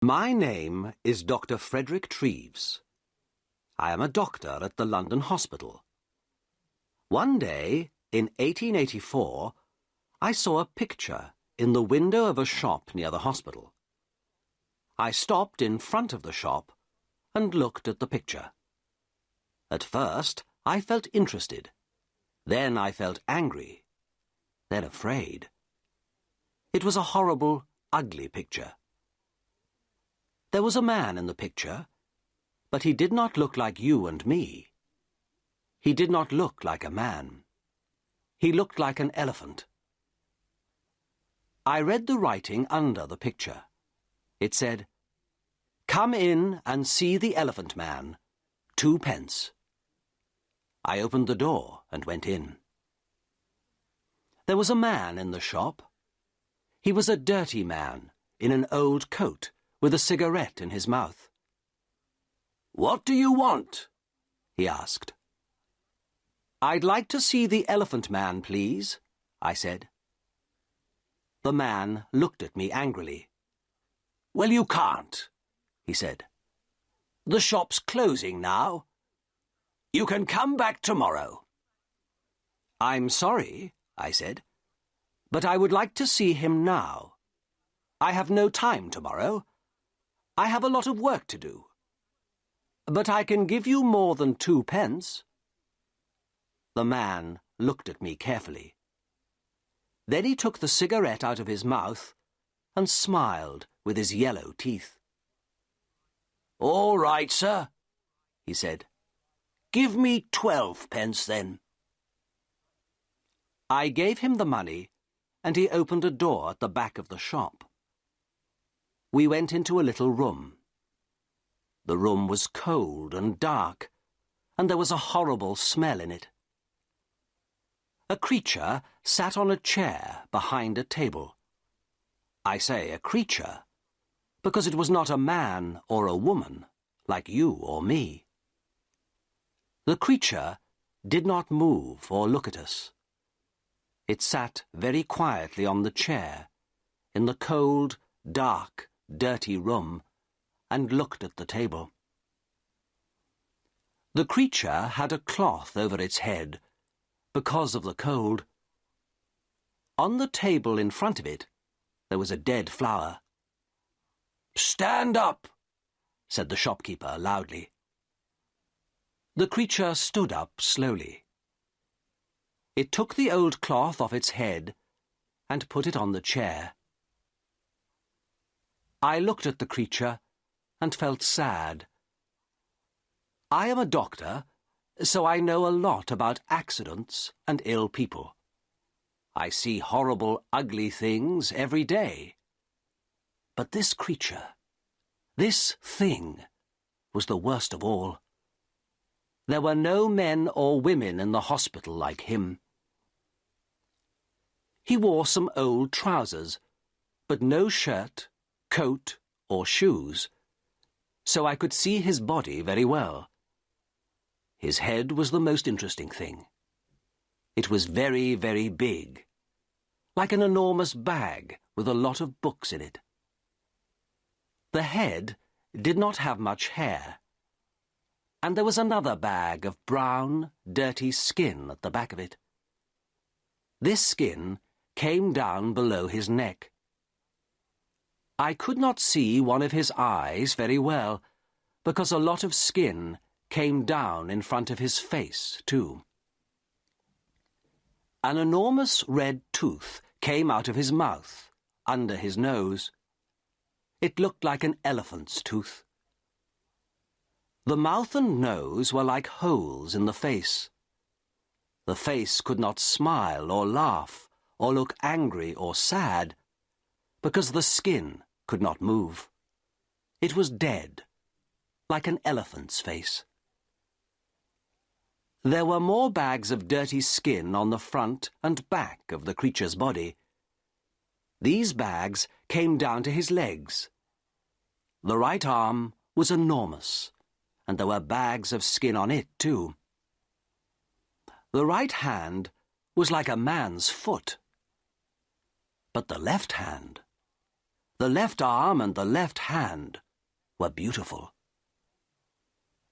My name is Dr. Frederick Treves. I am a doctor at the London Hospital. One day, in 1884, I saw a picture in the window of a shop near the hospital. I stopped in front of the shop and looked at the picture. At first, I felt interested. Then I felt angry. Then afraid. It was a horrible, ugly picture. There was a man in the picture, but he did not look like you and me. He did not look like a man. He looked like an elephant. I read the writing under the picture. It said, "Come in and see the Elephant Man, 2 pence." I opened the door and went in. There was a man in the shop. He was a dirty man in an old coat with a cigarette in his mouth. "What do you want?" he asked. "I'd like to see the Elephant Man, please," I said. The man looked at me angrily. "Well, you can't," he said. "The shop's closing now. You can come back tomorrow." "I'm sorry," I said, "but I would like to see him now. I have no time tomorrow. I have a lot of work to do. But I can give you more than 2 pence. The man looked at me carefully. Then he took the cigarette out of his mouth and smiled with his yellow teeth. "All right, sir," he said. "Give me 12 pence then." I gave him the money, and he opened a door at the back of the shop. We went into a little room. The room was cold and dark, and there was a horrible smell in it. A creature sat on a chair behind a table. I say a creature, because it was not a man or a woman, like you or me. The creature did not move or look at us. It sat very quietly on the chair, in the cold, dark, dirty room, and looked at the table. The creature had a cloth over its head because of the cold. On the table in front of it, there was a dead flower. "Stand up," said the shopkeeper loudly. The creature stood up slowly. It took the old cloth off its head and put it on the chair. I looked at the creature and felt sad. I am a doctor, so I know a lot about accidents and ill people. I see horrible, ugly things every day. But this creature, this thing, was the worst of all. There were no men or women in the hospital like him. He wore some old trousers, but no shirt, coat, or shoes, so I could see his body very well. His head was the most interesting thing. It was very, very big, like an enormous bag with a lot of books in it. The head did not have much hair, and there was another bag of brown, dirty skin at the back of it. This skin came down below his neck. I could not see one of his eyes very well, because a lot of skin came down in front of his face, too. An enormous red tooth came out of his mouth, under his nose. It looked like an elephant's tooth. The mouth and nose were like holes in the face. The face could not smile or laugh or look angry or sad, because the skin could not move. It was dead, like an elephant's face. There were more bags of dirty skin on the front and back of the creature's body. These bags came down to his legs. The right arm was enormous, and there were bags of skin on it, too. The right hand was like a man's foot. But the left hand, The left arm and the left hand were beautiful.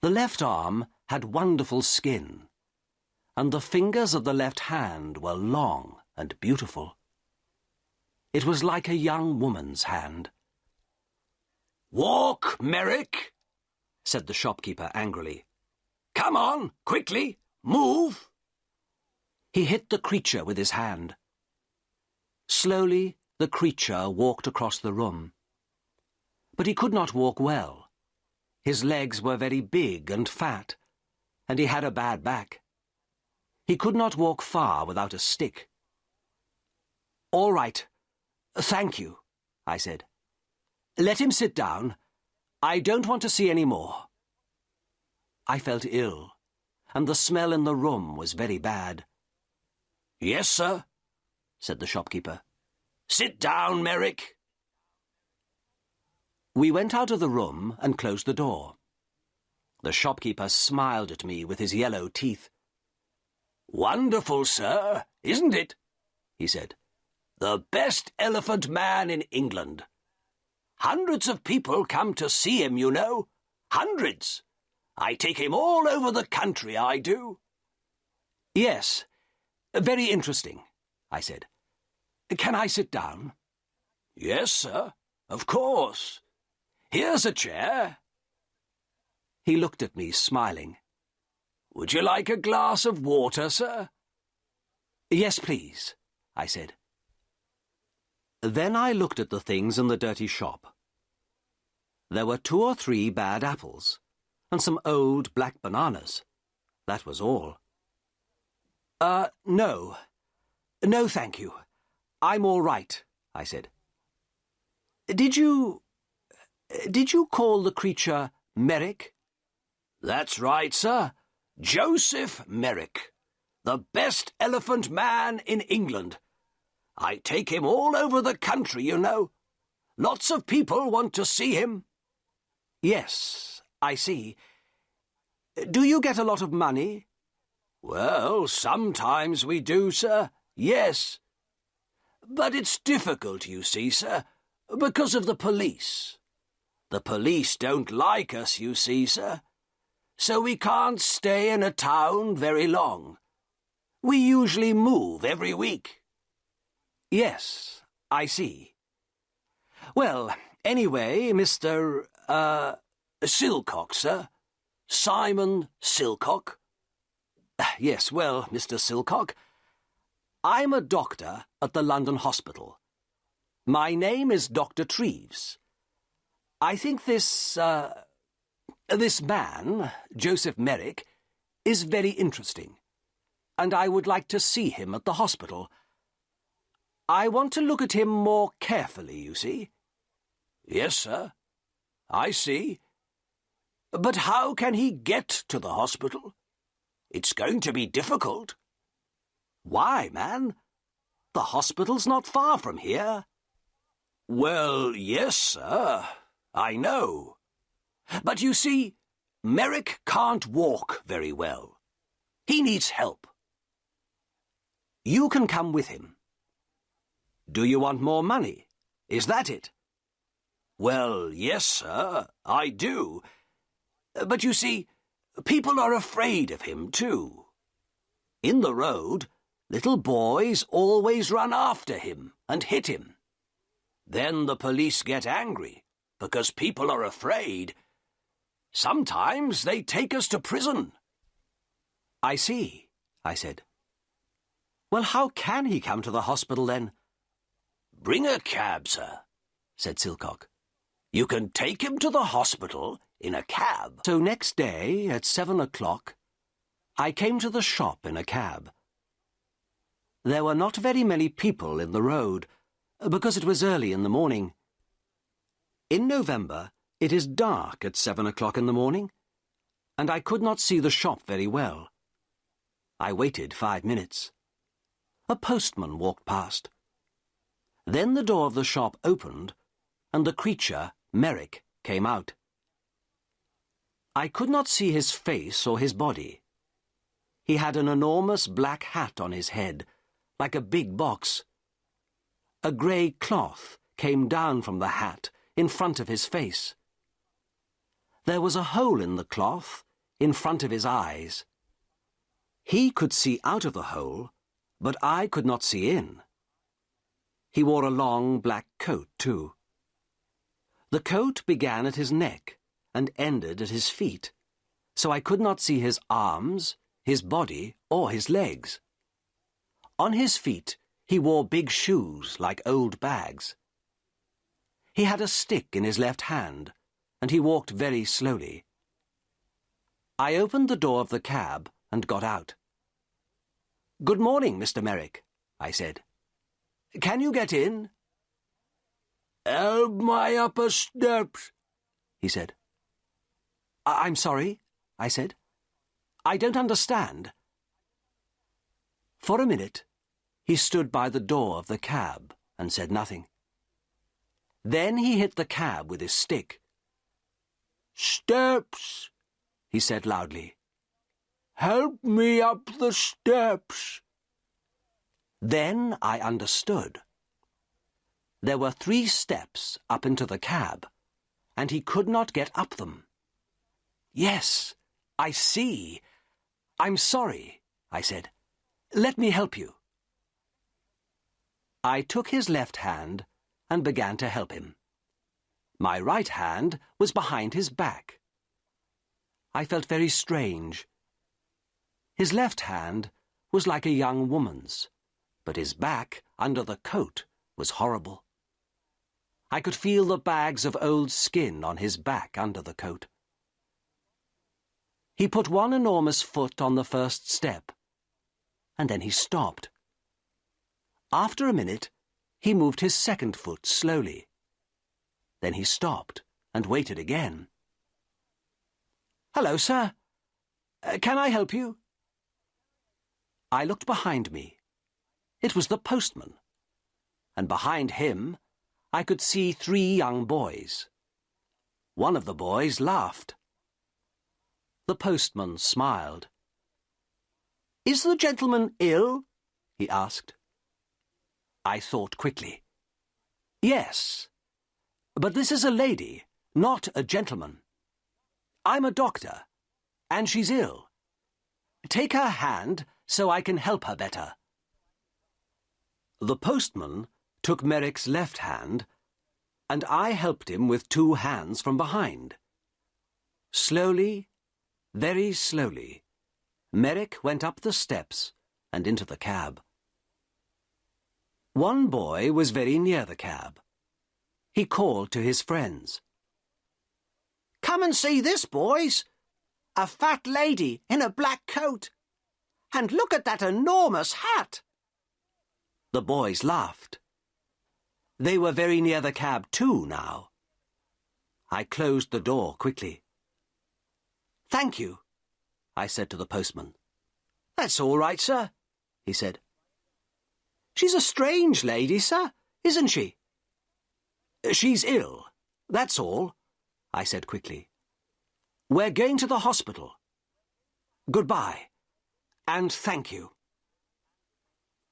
The left arm had wonderful skin, and the fingers of the left hand were long and beautiful. It was like a young woman's hand. "Walk, Merrick," said the shopkeeper angrily. "Come on, quickly, move." He hit the creature with his hand. Slowly, the creature walked across the room. But he could not walk well. His legs were very big and fat, and he had a bad back. He could not walk far without a stick. "All right. Thank you," I said. "Let him sit down. I don't want to see any more." I felt ill, and the smell in the room was very bad. "Yes, sir," said the shopkeeper. "Sit down, Merrick." We went out of the room and closed the door. The shopkeeper smiled at me with his yellow teeth. "Wonderful, sir, isn't it?" he said. "The best elephant man in England. Hundreds of people come to see him, you know. Hundreds. I take him all over the country, I do." "Yes, very interesting," I said. "Can I sit down?" "Yes, sir, of course. Here's a chair." He looked at me, smiling. "Would you like a glass of water, sir?" "Yes, please," I said. Then I looked at the things in the dirty shop. There were 2 or 3 bad apples, and some old black bananas. That was all. No. No, thank you. I'm all right," I said. Did you call the creature Merrick?" "That's right, sir. Joseph Merrick. The best elephant man in England. I take him all over the country, you know. Lots of people want to see him." "Yes, I see. Do you get a lot of money?" "Well, sometimes we do, sir. Yes. But it's difficult, you see, sir, because of the police. The police don't like us, you see, sir. So we can't stay in a town very long. We usually move every week." "Yes, I see. Well, anyway, Mr. Silcock, sir. Simon Silcock." "Yes, well, Mr. Silcock, I'm a doctor at the London Hospital. My name is Dr. Treves. I think this man, Joseph Merrick, is very interesting, and I would like to see him at the hospital. I want to look at him more carefully, you see." "Yes, sir. I see. But how can he get to the hospital? It's going to be difficult." "Why, man? The hospital's not far from here." "Well, yes, sir. I know. But you see, Merrick can't walk very well. He needs help." "You can come with him." "Do you want more money? Is that it?" "Well, yes, sir, I do. But you see, people are afraid of him, too. In the road, little boys always run after him and hit him. Then the police get angry, because people are afraid. Sometimes they take us to prison." "I see," I said. "Well, how can he come to the hospital, then?" "Bring a cab, sir," said Silcock. "You can take him to the hospital in a cab." So next day, at 7 o'clock, I came to the shop in a cab. There were not very many people in the road, because it was early in the morning. In November, it is dark at 7 o'clock in the morning, and I could not see the shop very well. I waited 5 minutes. A postman walked past. Then the door of the shop opened, and the creature, Merrick, came out. I could not see his face or his body. He had an enormous black hat on his head, like a big box. A grey cloth came down from the hat in front of his face. There was a hole in the cloth in front of his eyes. He could see out of the hole, but I could not see in. He wore a long black coat, too. The coat began at his neck and ended at his feet, so I could not see his arms, his body, or his legs. On his feet, he wore big shoes like old bags. He had a stick in his left hand, and he walked very slowly. I opened the door of the cab and got out. "Good morning, Mr. Merrick," I said. "Can you get in?" "Help my upper steps," he said. "I'm sorry," I said. "I don't understand." For a minute, he stood by the door of the cab and said nothing. Then he hit the cab with his stick. "Steps," he said loudly. "Help me up the steps." Then I understood. There were 3 steps up into the cab, and he could not get up them. "Yes, I see. I'm sorry," I said. "Let me help you." I took his left hand and began to help him. My right hand was behind his back. I felt very strange. His left hand was like a young woman's, but his back, under the coat, was horrible. I could feel the bags of old skin on his back under the coat. He put one enormous foot on the first step, and then he stopped. After a minute, he moved his second foot slowly. Then he stopped and waited again. "Hello, sir. Can I help you?" I looked behind me. It was the postman, and behind him I could see 3 young boys. One of the boys laughed. The postman smiled. "Is the gentleman ill?" he asked. I thought quickly. "Yes, but this is a lady, not a gentleman. I'm a doctor, and she's ill. Take her hand so I can help her better." The postman took Merrick's left hand, and I helped him with 2 hands from behind. Slowly, very slowly, Merrick went up the steps and into the cab. One boy was very near the cab. He called to his friends. "Come and see this, boys! A fat lady in a black coat! And look at that enormous hat!" The boys laughed. They were very near the cab too now. I closed the door quickly. "Thank you," I said to the postman. "That's all right, sir," he said. "She's a strange lady, sir, isn't she?" "She's ill, that's all," I said quickly. "We're going to the hospital. Goodbye, and thank you."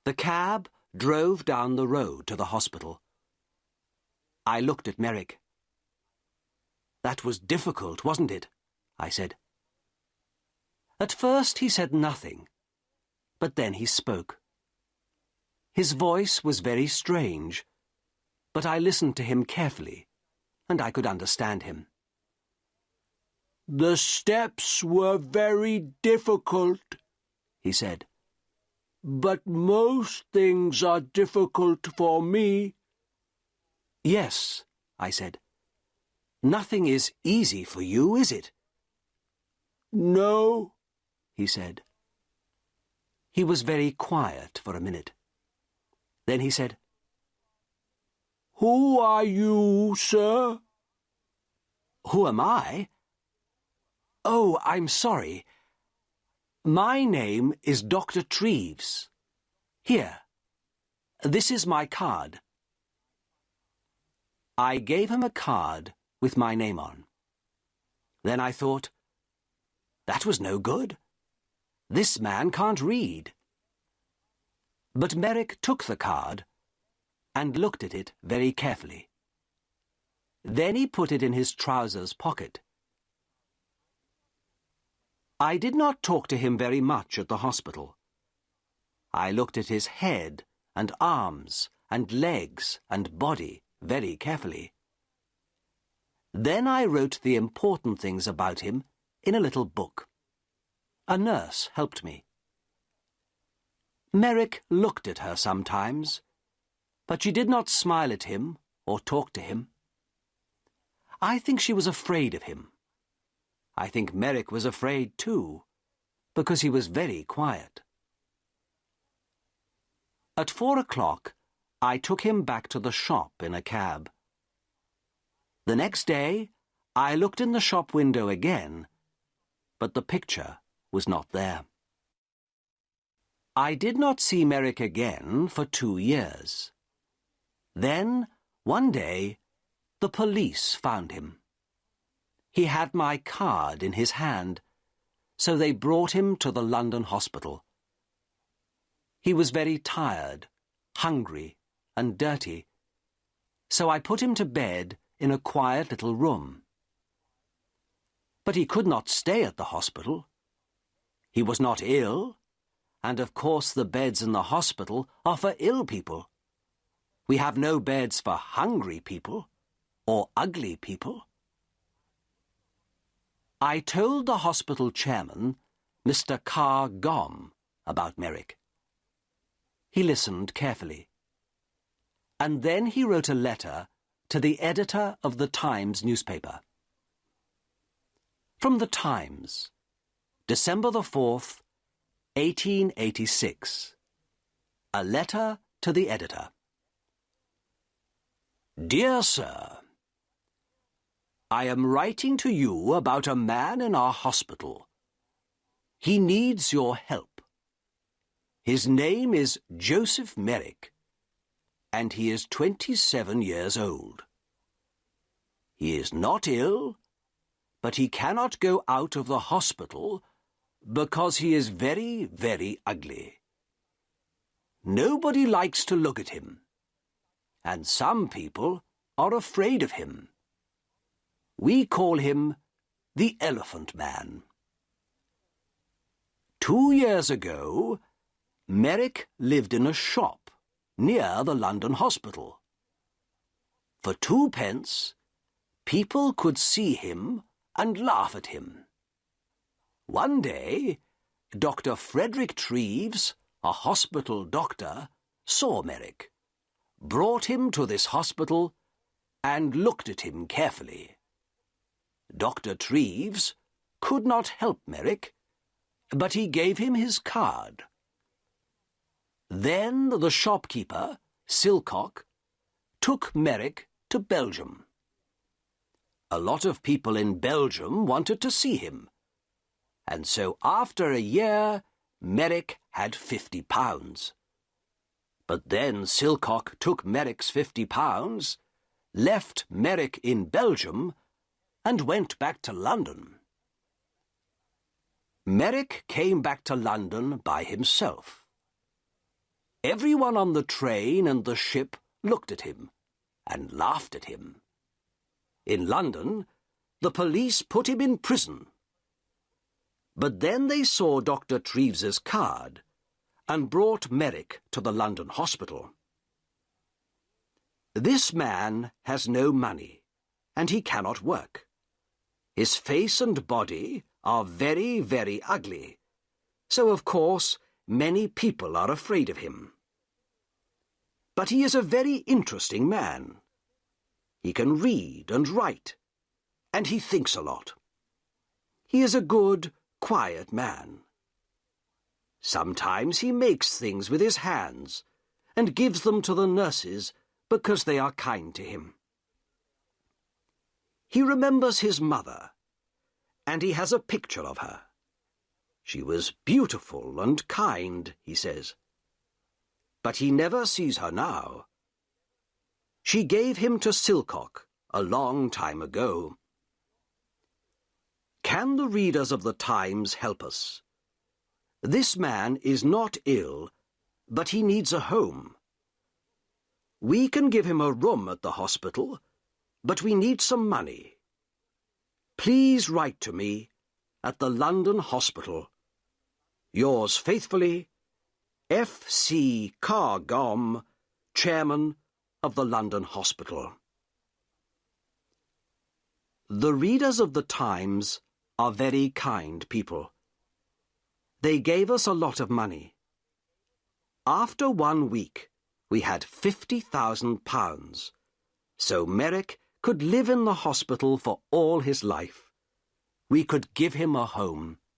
The cab drove down the road to the hospital. I looked at Merrick. "That was difficult, wasn't it?" I said. At first he said nothing, but then he spoke. His voice was very strange, but I listened to him carefully, and I could understand him. "The steps were very difficult," he said. "But most things are difficult for me." "Yes," I said. "Nothing is easy for you, is it?" "No," he said. He was very quiet for a minute. Then he said, "Who are you, sir?" "Who am I? Oh, I'm sorry. My name is Dr. Treves. Here, this is my card." I gave him a card with my name on. Then I thought, that was no good. This man can't read. But Merrick took the card, and looked at it very carefully. Then he put it in his trousers pocket. I did not talk to him very much at the hospital. I looked at his head and arms and legs and body very carefully. Then I wrote the important things about him in a little book. A nurse helped me. Merrick looked at her sometimes, but she did not smile at him or talk to him. I think she was afraid of him. I think Merrick was afraid too, because he was very quiet. At 4 o'clock, I took him back to the shop in a cab. The next day, I looked in the shop window again, but the picture was not there. I did not see Merrick again for 2 years. Then, one day, the police found him. He had my card in his hand, so they brought him to the London hospital. He was very tired, hungry, and dirty, so I put him to bed in a quiet little room. But he could not stay at the hospital. He was not ill, and of course the beds in the hospital are for ill people. We have no beds for hungry people or ugly people. I told the hospital chairman, Mr. Carr Gomm, about Merrick. He listened carefully. And then he wrote a letter to the editor of the Times newspaper. From the Times, December the 4th, 1886. A letter to the editor. Dear Sir, I am writing to you about a man in our hospital. He needs your help. His name is Joseph Merrick, and he is 27 years old. He is not ill, but he cannot go out of the hospital because he is very, very ugly. Nobody likes to look at him, and some people are afraid of him. We call him the Elephant Man. 2 years ago, Merrick lived in a shop near the London hospital. For 2 pence, people could see him and laugh at him. One day, Dr. Frederick Treves, a hospital doctor, saw Merrick, brought him to this hospital, and looked at him carefully. Dr. Treves could not help Merrick, but he gave him his card. Then the shopkeeper, Silcock, took Merrick to Belgium. A lot of people in Belgium wanted to see him, and so after a year, Merrick had £50. But then Silcock took Merrick's £50, left Merrick in Belgium, and went back to London. Merrick came back to London by himself. Everyone on the train and the ship looked at him and laughed at him. In London, the police put him in prison. But then they saw Dr. Treves's card and brought Merrick to the London hospital. This man has no money, and he cannot work. His face and body are very, very ugly, so of course many people are afraid of him. But he is a very interesting man. He can read and write, and he thinks a lot. He is a good, quiet man. Sometimes he makes things with his hands and gives them to the nurses because they are kind to him. He remembers his mother, and he has a picture of her. She was beautiful and kind, he says. But he never sees her now. She gave him to Silcock a long time ago. Can the readers of the Times help us? This man is not ill, but he needs a home. We can give him a room at the hospital, but we need some money. Please write to me at the London Hospital. Yours faithfully, F.C. Cargom, Chairman of the London Hospital. The readers of the Times are very kind people. They gave us a lot of money. After 1 week, we had £50,000, so Merrick could live in the hospital for all his life. We could give him a home.